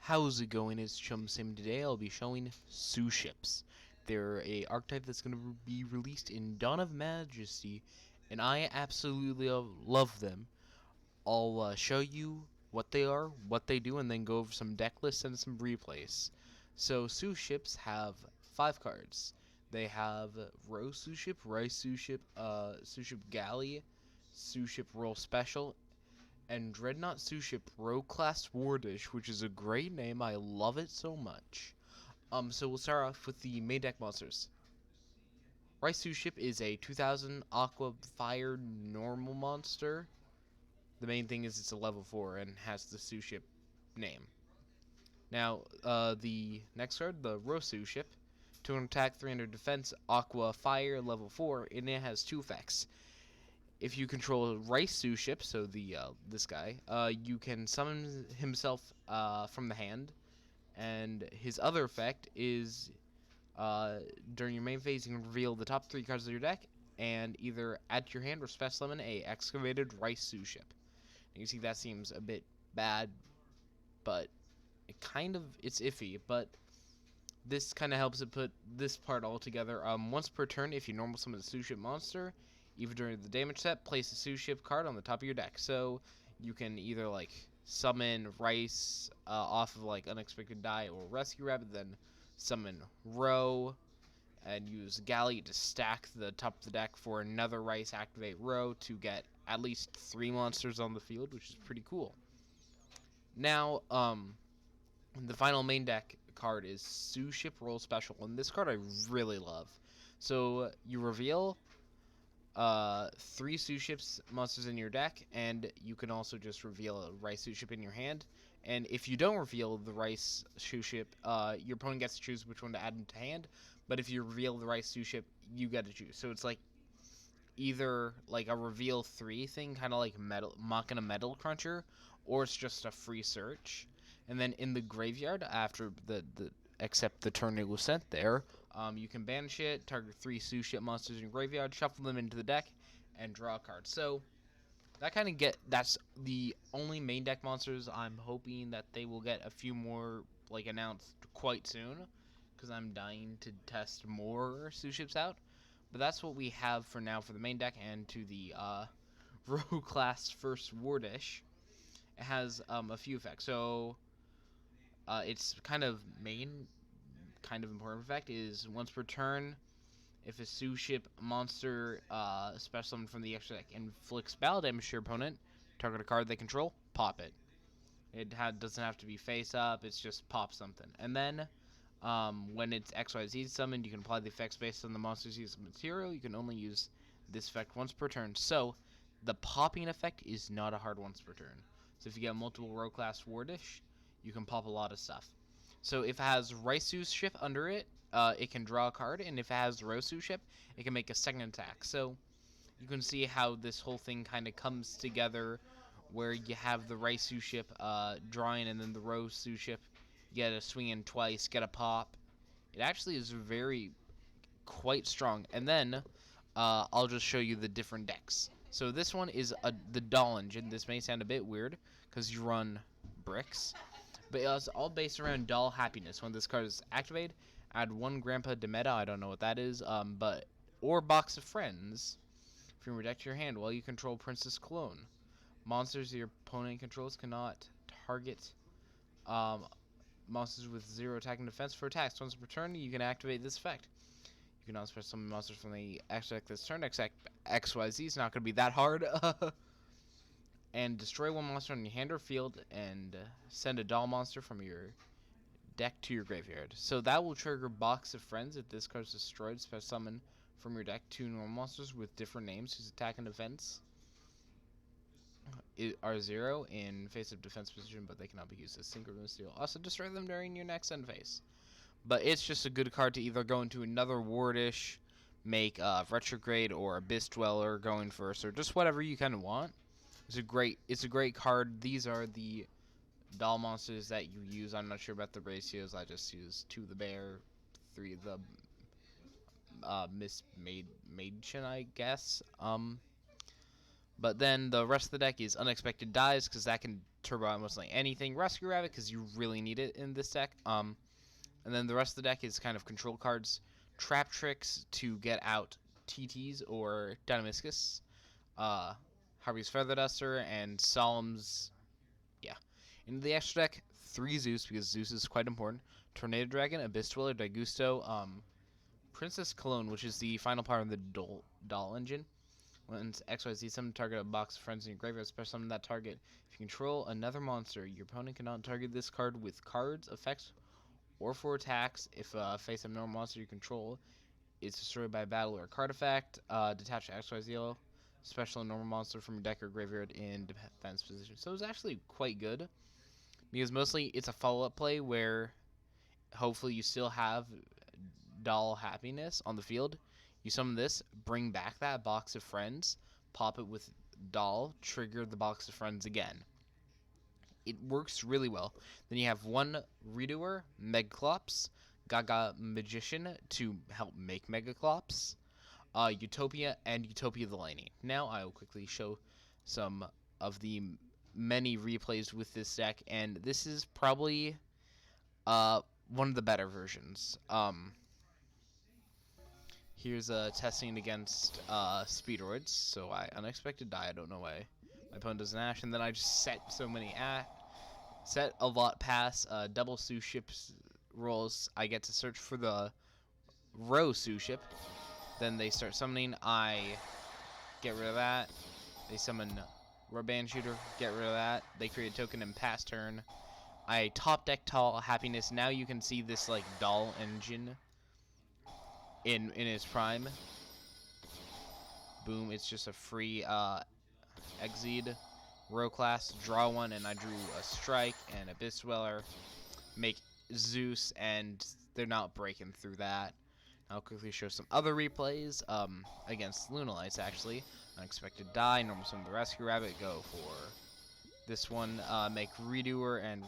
How's it going? It's Chumsalmon. Today I'll be showing Suships. They're a archetype that's going to be released in Dawn of Majesty, and I absolutely love them. I'll show you what they are, what they do, and then go over some deck lists and some replays. So Suships have 5 cards. They have Rose Suship, Rice Suship, Suship Galley, Suship Roll Special, and Dreadnought Suship Row Class WARDISH, which is a great name. I love it so much. So we'll start off with the main deck monsters. Rice Suship is a 2000 Aqua Fire normal monster. The main thing is it's a level 4 and has the Suship name. Now, the next card, the Row Suship, 200 attack, 300 defense, Aqua Fire, level 4, and it has 2 effects. If you control Rice Suship, so the this guy, you can summon himself from the hand, and his other effect is during your main phase you can reveal the top 3 cards of your deck and either add to your hand or special summon a excavated Rice Suship. You can see that seems a bit bad, but it's iffy, but this kind of helps it put this part all together. Once per turn, if you normal summon a Suship monster, even during the damage step, place a Suship card on the top of your deck. So you can either like summon Rice off of like Unexpected Die or Rescue Rabbit, then summon Row, and use Galley to stack the top of the deck for another Rice activate Row to get at least 3 monsters on the field, which is pretty cool. Now, the final main deck card is Suship Roll Special, and this card I really love. So you reveal 3 Suships monsters in your deck, and you can also just reveal a Rice Suship in your hand. And if you don't reveal the Rice Suship, your opponent gets to choose which one to add into hand. But if you reveal the Rice Suship, you get to choose. So it's like either like a reveal 3 thing, kind of like Machina Metal Cruncher, or it's just a free search. And then in the graveyard, after except the turn it was sent there, you can banish it, target 3 Suship monsters in your graveyard, shuffle them into the deck, and draw a card. So that's the only main deck monsters. I'm hoping that they will get a few more like announced quite soon, because I'm dying to test more Suships out. But that's what we have for now for the main deck. And to the Row class first Wardish, it has a few effects. So its kind of important effect is once per turn, if a Suship monster special summon from the extra deck inflicts battle damage to your opponent, target a card they control, pop it. It doesn't have to be face up, it's just pop something. And then when it's XYZ summoned, you can apply the effects based on the monster's use of material. You can only use this effect once per turn. So the popping effect is not a hard once per turn. So if you get multiple Row class Wardish, you can pop a lot of stuff. So if it has Rice Suship under it, it can draw a card, and if it has Row Suship, it can make a second attack. So you can see how this whole thing kind of comes together, where you have the Rice Suship drawing, and then the Row Suship, you get a swing in twice, get a pop. It actually is quite strong. And then I'll just show you the different decks. So this one is the doll engine. This may sound a bit weird because you run bricks, but it's all based around doll happiness. When this card is activated, add 1 Grandpa de Meta, I don't know what that is, or Box of Friends from your deck to your hand while you control Princess Clone. Monsters your opponent controls cannot target monsters with 0 attack and defense for attacks. Once per turn, you can activate this effect. You can also special summon monsters from the extra deck this turn. XYZ is not going to be that hard. And destroy 1 monster on your hand or field, and send a doll monster from your deck to your graveyard. So that will trigger Box of Friends. If this card is destroyed, special summon from your deck 2 normal monsters with different names whose attack and defense are 0 in face-up defense position, but they cannot be used as synchronous. You'll also destroy them during your next end phase. But it's just a good card to either go into another Wardish, make a Retrograde or Abyss Dweller going first, or just whatever you kind of want. It's a great card. These are the doll monsters that you use. I'm not sure about the ratios. I just use 2 the bear, 3 the Miss Madchen, I guess. But then the rest of the deck is Unexpected Dies, because that can turbo out mostly anything. Rescue Rabbit, because you really need it in this deck. And then the rest of the deck is kind of control cards. Trap Tricks to get out TTs or Dynamiscus. Harvey's Feather Duster, and Solemn's. Yeah. In the extra deck, 3 Zeus, because Zeus is quite important. Tornado Dragon, Abyss Dweller, Daigusto, Princess Cologne, which is the final part of the doll engine. When XYZ summon target a box of friends in your graveyard, special summon that target. If you control another monster, your opponent cannot target this card with cards, effects, or for attacks. If face a normal monster you control is destroyed by a battle or a card effect, detach XYZ special and normal monster from your deck or graveyard in defense position. So it's actually quite good, because mostly it's a follow-up play where hopefully you still have doll happiness on the field. You summon this, bring back that box of friends, pop it with doll, trigger the box of friends again. It works really well. Then you have 1 Redoer, Megaclops, Gaga Magician to help make Megaclops, Utopia, and Utopia the Lightning. Now I will quickly show some of the many replays with this deck, and this is probably one of the better versions. Here's testing against Speedroids. So I unexpected die. I don't know why my opponent doesn't ash, and then I just set so many set a lot past double Suship rolls. I get to search for the row Suship. Then they start summoning. I get rid of that. They summon Band Shooter. Get rid of that. They create a token and pass turn. I top deck Tall Happiness. Now you can see this like doll engine in its prime. Boom! It's just a free Exceed row class. Draw 1, and I drew a Strike and Abyss Dweller. Make Zeus, and they're not breaking through that. I'll quickly show some other replays against Lunalights, actually. Unexpected die, normal summon the Rescue Rabbit, go for this one. Make Redoer and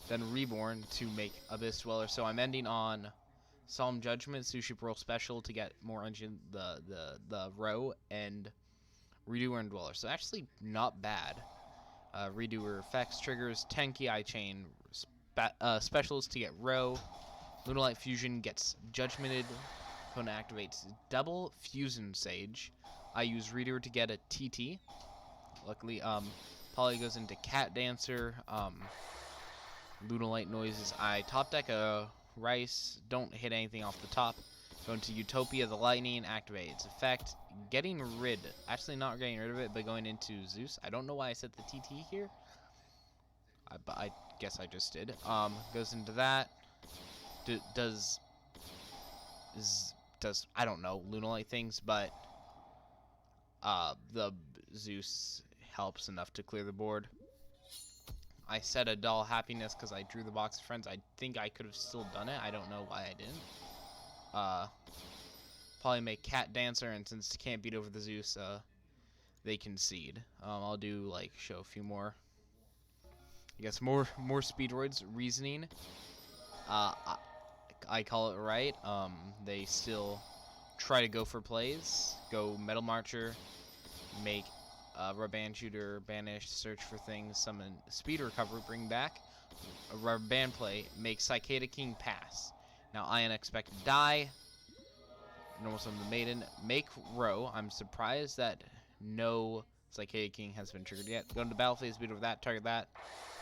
then Reborn to make Abyss Dweller. So I'm ending on Solemn Judgment, Sushi roll special to get more engine, the row, and Redoer and Dweller. So actually not bad. Redoer effects, triggers, Tenki Eye Chain, specials to get row. Lunalight Fusion gets Judgmented. Opponent activates double Fusion Sage. I use Reader to get a TT. Luckily, Polly goes into Cat Dancer. Lunalight Noises. I top deck a Rice. Don't hit anything off the top. Go into Utopia the Lightning. Activate its effect. Getting rid. Actually, not getting rid of it, but going into Zeus. I don't know why I set the TT here. But I guess I just did. Goes into that. Does I don't know Lunalight things, but the Zeus helps enough to clear the board. I set a doll happiness because I drew the box of friends. I think I could have still done it. I don't know why I didn't. Probably make Cat Dancer, and since can't beat over the Zeus, they concede. I'll do like show a few more. I guess more Speedroids reasoning. I call it right. They still try to go for plays. Go Metal Marcher, make Rubber Band Shooter, banish, search for things, summon Speed Recover, bring back a Rubber Band play, make Cicada King pass. Now I unexpected die. Normal summon the Maiden, make row. I'm surprised that no Cicada King has been triggered yet. Go into battle phase, beat over that, target that.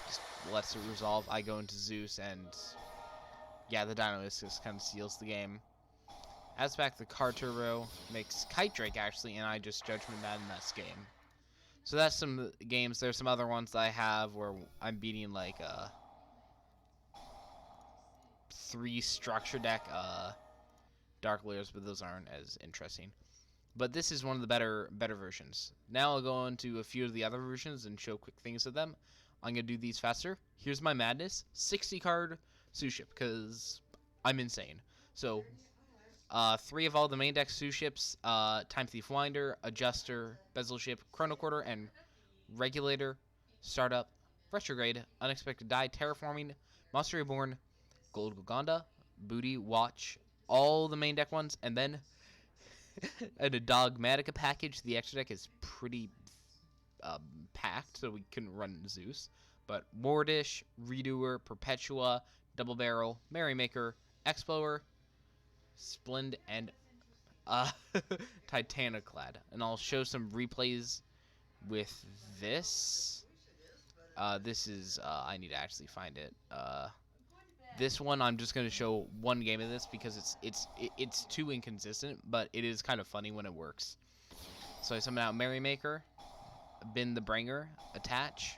Just lets it resolve. I go into Zeus, and yeah, the Dynamiscus just kind of seals the game. Adds back the card turbo, makes Kite Drake actually, and I just Judgment that in that game. So that's some games. There's some other ones that I have where I'm beating like 3 structure deck Dark Layers, but those aren't as interesting. But this is one of the better versions. Now I'll go into a few of the other versions and show quick things of them. I'm going to do these faster. Here's my madness. 60 card Suship, because I'm insane. So, 3 of all the main deck Suships, Time Thief Winder, Adjuster, Bezel Ship, Chrono Quarter, and Regulator, Startup, Retrograde, Unexpected Die, Terraforming, Monster Reborn, Gold Golgonda, Booty, Watch, all the main deck ones, and then in a Dogmatica package, the extra deck is pretty packed, so we couldn't run Zeus. But Wardish, Redoer, Perpetua, Double Barrel, Merrymaker, Explorer, Splend, and Titaniclad. And I'll show some replays with this. This is, I need to actually find it. This one, I'm just going to show one game of this because it's too inconsistent, but it is kind of funny when it works. So I summon out Merrymaker, Bin the Bringer, attach.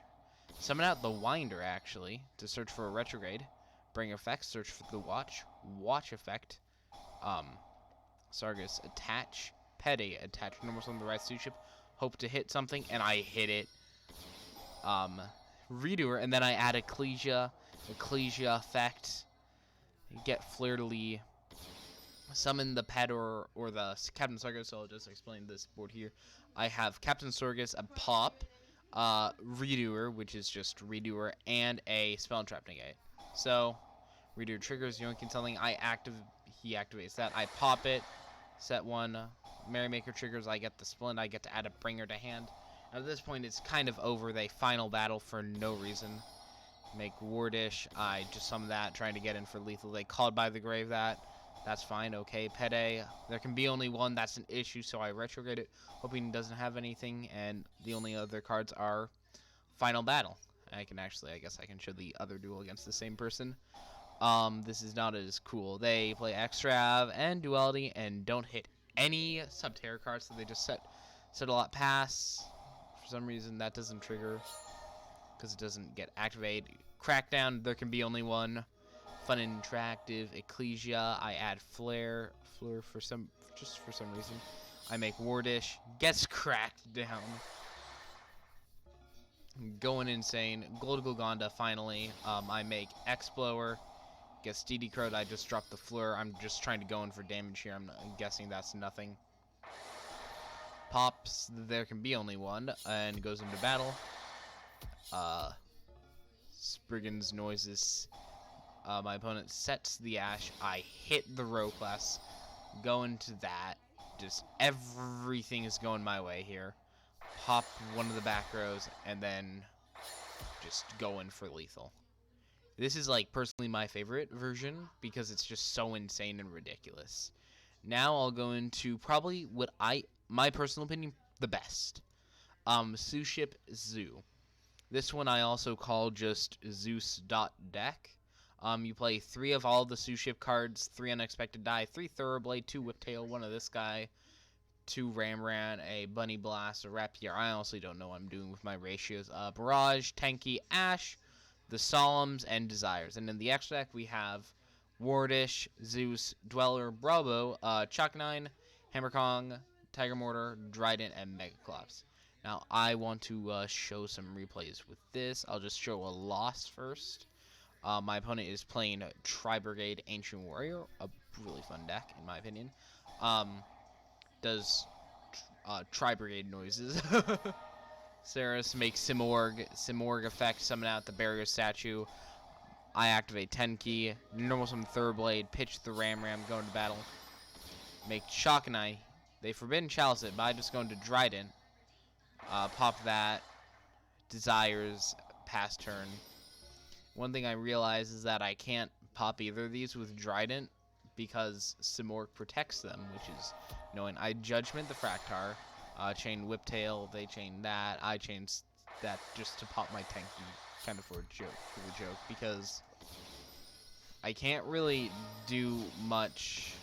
Summon out the Winder, actually, to search for a retrograde. Bring effect, search for the watch. Watch effect. Sargus, attach. Petty, attach normal summon the right Suship. Hope to hit something, and I hit it. Redoer, and then I add Ecclesia effect. Get Fleur-de-Lis. Summon the pet or the Captain Sargus, so I'll just explain this board here. I have Captain Sargus, a pop, Redoer, which is just Redoer, and a Spell Trap Negate. So, Redoer triggers, yoinking something, he activates that, I pop it, set one, Merrymaker triggers, I get the Splend, I get to add a Bringer to hand. At this point, it's kind of over, they final battle for no reason. Make Wardish, I just summon that, trying to get in for lethal, they called by the grave that. That's fine, okay, Pede. There can be only one, that's an issue, so I retrograde it, hoping it doesn't have anything, and the only other cards are Final Battle. I guess I can show the other duel against the same person. This is not as cool. They play Extrav and Duality and don't hit any Subterror cards, so they just set a lot pass. For some reason, that doesn't trigger, because it doesn't get activated. Crackdown, there can be only one. Fun and Interactive, Ecclesia, I add Fleur for some reason. I make Wardish, gets cracked down. Going insane. Gold Golgonda, finally. I make Explorer, gets DD Crowed, I just drop the Fleur. I'm just trying to go in for damage here. I'm guessing that's nothing. Pops, there can be only one, and goes into battle. Spriggans noises. My opponent sets the Ash. I hit the row class. Go into that. Just everything is going my way here. Pop one of the back rows and then just go in for lethal. This is like personally my favorite version because it's just so insane and ridiculous. Now I'll go into probably my personal opinion, the best. Suship Zoo. This one I also call just Zeus.deck. You play 3 of all the Suship cards, 3 Unexpected Die, 3 Thoroughblade, 2 Whiptail, 1 of this guy, 2 Ramran, a Bunny Blast, a Rapier. I honestly don't know what I'm doing with my ratios. Barrage, Tenki, Ash, the Solemns, and Desires. And in the extra deck, we have Wardish, Zeus, Dweller, Bravo, Chalk9, Hammer Kong, Tiger Mortar, Dryden, and Megaclops. Now, I want to show some replays with this. I'll just show a loss first. My opponent is playing Tri-Brigade Ancient Warrior, a really fun deck, in my opinion. Does Tri-Brigade noises. Saris makes Simorg effect, summon out the Barrier Statue. I activate Tenki, normal summon Thoroughblade, pitch the Ramram, go into battle. Make Shocknai. They Forbidden Chalice it, but I just go into Dryden. Pop that. Desires, pass turn. One thing I realize is that I can't pop either of these with Dryden because Simorg protects them, which is annoying. I Judgment the Fractar, chain Whiptail, they chain that, I chain that just to pop my Tenki, kind of for the joke, because I can't really do much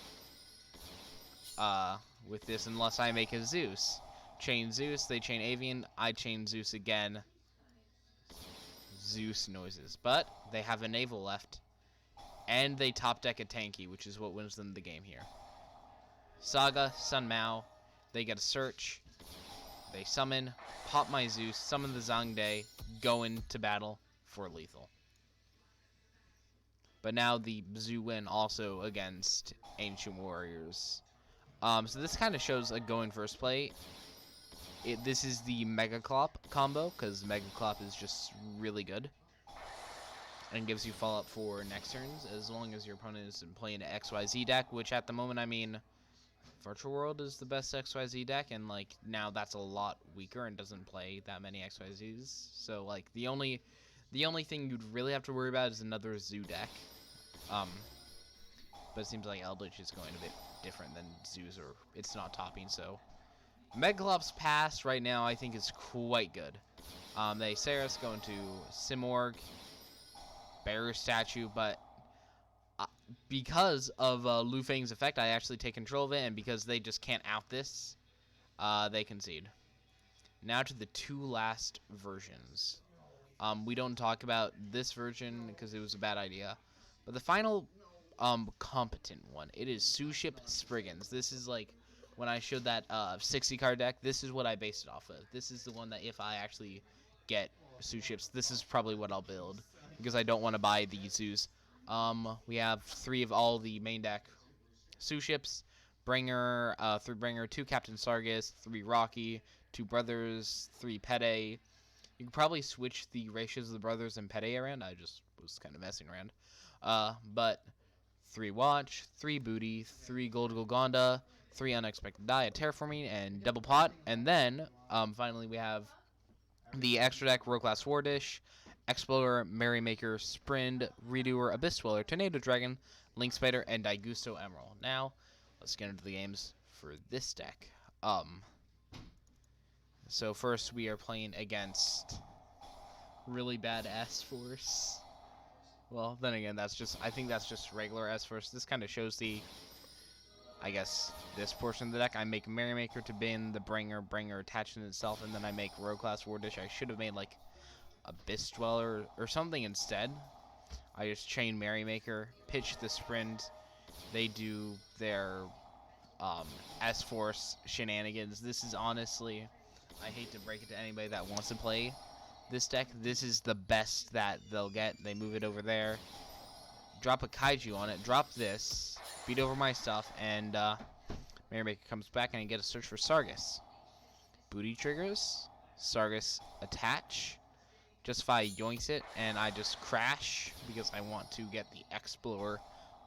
with this unless I make a Zeus. Chain Zeus, they chain Avian, I chain Zeus again. Zeus noises, but they have a naval left, and they top deck a Tenki, which is what wins them the game here. Saga, Sun Mao, they get a search, they summon, pop my Zeus, summon the Zhangde, go into battle for lethal. But now the Zoo win also against Ancient Warriors. So this kind of shows a go in first play. This is the Mega Clop combo, because Mega Clop is just really good. And gives you follow-up for next turns, as long as your opponent is playing an XYZ deck, which at the moment, I mean, Virtual World is the best XYZ deck, and like now that's a lot weaker and doesn't play that many XYZs. So like the only thing you'd really have to worry about is another Zoo deck. But it seems like Eldritch is going a bit different than Zoos, or it's not topping. So Megalops Pass right now I think is quite good. They say us going to Simorg, Bear Statue, but because of Lu Feng's effect, I actually take control of it, and because they just can't out this, they concede. Now to the two last versions. We don't talk about this version because it was a bad idea, but the final competent one, it is Suship Spriggans. This is like when I showed that 60 card deck, this is what I based it off of. This is the one that if I actually get Suships, this is probably what I'll build because I don't want to buy the Zoos. We have 3 of all the main deck Suships, Bringer, 3 Bringer, 2 Captain Sargus, 3 Rocky, 2 Brothers, 3 Pede. You could probably switch the ratios of the Brothers and Pede around. I just was kind of messing around. But 3 Watch, 3 Booty, 3 Gold Golgonda, 3 Unexpected Die, a Terraforming, and Double Pot. And then, finally, we have the extra deck World Class Wardish, Explorer, Merrymaker, Sprint, Redoer, Abyss Dweller, Tornado Dragon, Link Spider, and Daigusto Emerald. Now, let's get into the games for this deck. So first we are playing against really bad S-Force. Well, then again, I think that's just regular S-Force. This kind of shows the, I guess, this portion of the deck. I make Merrymaker to bin the Bringer attached in itself, and then I make Rogue Class Wardish. I should have made, like, Abyss Dweller or something instead. I just chain Merrymaker, pitch the Sprint. They do their S-Force shenanigans. This is honestly, I hate to break it to anybody that wants to play this deck, this is the best that they'll get. They move it over there, drop a Kaiju on it, drop this, beat over my stuff, and Merrymaker comes back and I get a search for Sargus. Booty triggers, Sargus attach, Justify yoinks it, and I just crash because I want to get the Explorer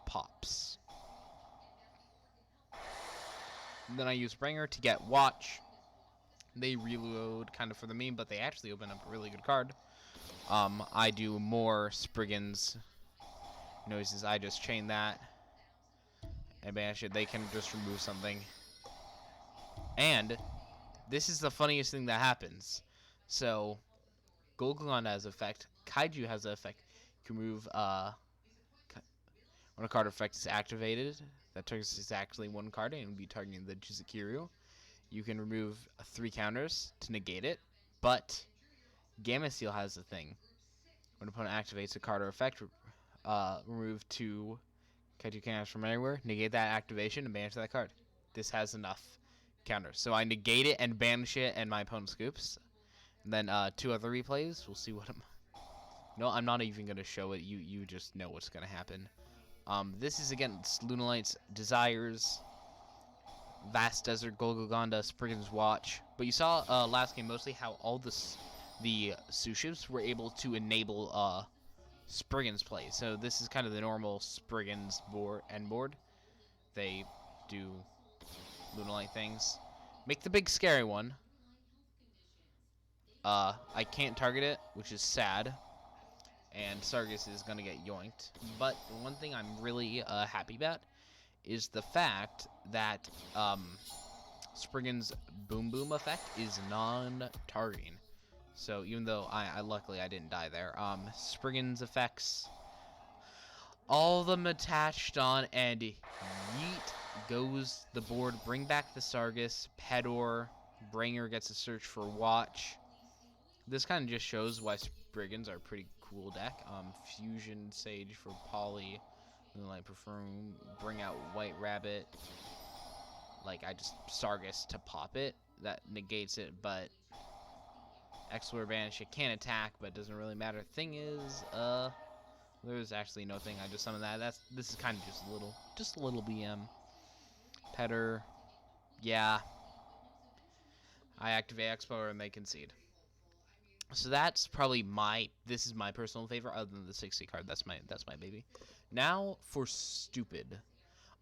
pops. And then I use Bringer to get Watch. They reload kind of for the meme, but they actually open up a really good card. I do more Spriggans noises. I just chain that and banish it. They can just remove something. And this is the funniest thing that happens. So, Golgon has effect. Kaiju has an effect. You can remove when a card effect is activated. That targets exactly one card, and it would be targeting the Jizukiryu. You can remove 3 counters to negate it, but Gamma Seal has a thing. When an opponent activates a card or effect, remove 2 Kaiju counters from anywhere, negate that activation, and banish that card. This has enough counters. So I negate it and banish it, and my opponent scoops. And then 2 other replays. We'll see what I'm... No, I'm not even going to show it. You just know what's going to happen. This is against Lunalights, Desires, Vast Desert, Golgonda, Spriggans Watch. But you saw last game mostly how all the Suships were able to enable Spriggans play. So this is kind of the normal Spriggans board. They do Lunalight things. Make the big scary one. I can't target it, which is sad. And Sargus is going to get yoinked. But one thing I'm really happy about is the fact that Spriggans' Boom Boom effect is non-targeting. So even though luckily I didn't die there, Spriggans' effects, all of them attached on, and yeet goes the board. Bring back the Sargus, Pedor, Bringer gets a search for Watch. This kind of just shows why Spriggans are a pretty cool deck. Fusion Sage for Poly, Moonlight Perfume, bring out White Rabbit. Like, I just Sargus to pop it. That negates it, but Explorer Banish, it can attack, but it doesn't really matter. Thing is, there's actually no thing. I just summoned that. This is kind of just a little BM. Petter, yeah. I activate Explorer and they concede. So that's probably this is my personal favorite, other than the 60 card. That's my baby. Now for stupid.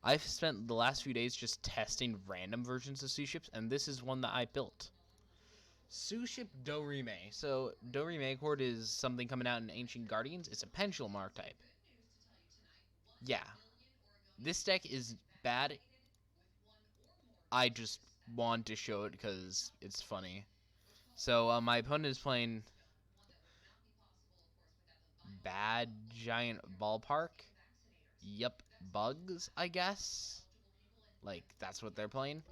I've spent the last few days just testing random versions of Suships, and this is one that I built. Suship Dorime. So Dorime Chord is something coming out in Ancient Guardians. It's a pendulum archetype. Yeah. This deck is bad. I just want to show it because it's funny. So my opponent is playing Bad Giant Ballpark. Yep, bugs, I guess. Like, that's what they're playing.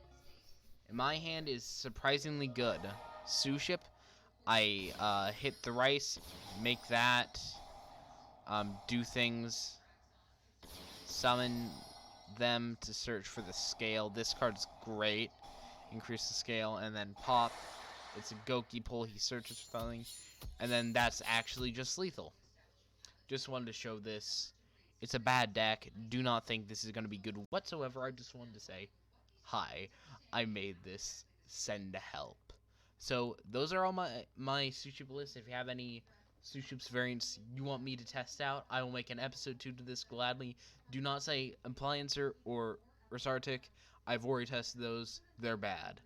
And my hand is surprisingly good. Suship, I hit the rice, make that, do things, summon them to search for the scale. This card's great. Increase the scale, and then pop. It's a Goki pull. He searches for something, and then that's actually just lethal. Just wanted to show this. It's a bad deck. Do not think this is going to be good whatsoever. I just wanted to say, hi, I made this. Send help. So those are all my Suship lists. If you have any Suship's variants you want me to test out, I will make an episode 2 to this gladly. Do not say Appliancer or Sartic. I've already tested those. They're bad.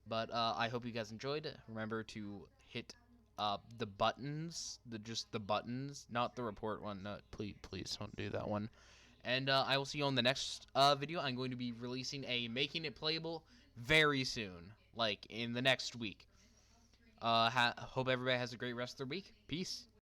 But I hope you guys enjoyed. Remember to hit the buttons, just the buttons, not the report one. No, please don't do that one. And I will see you on the next video. I'm going to be releasing a Making It Playable very soon, like in the next week. Hope everybody has a great rest of their week. Peace.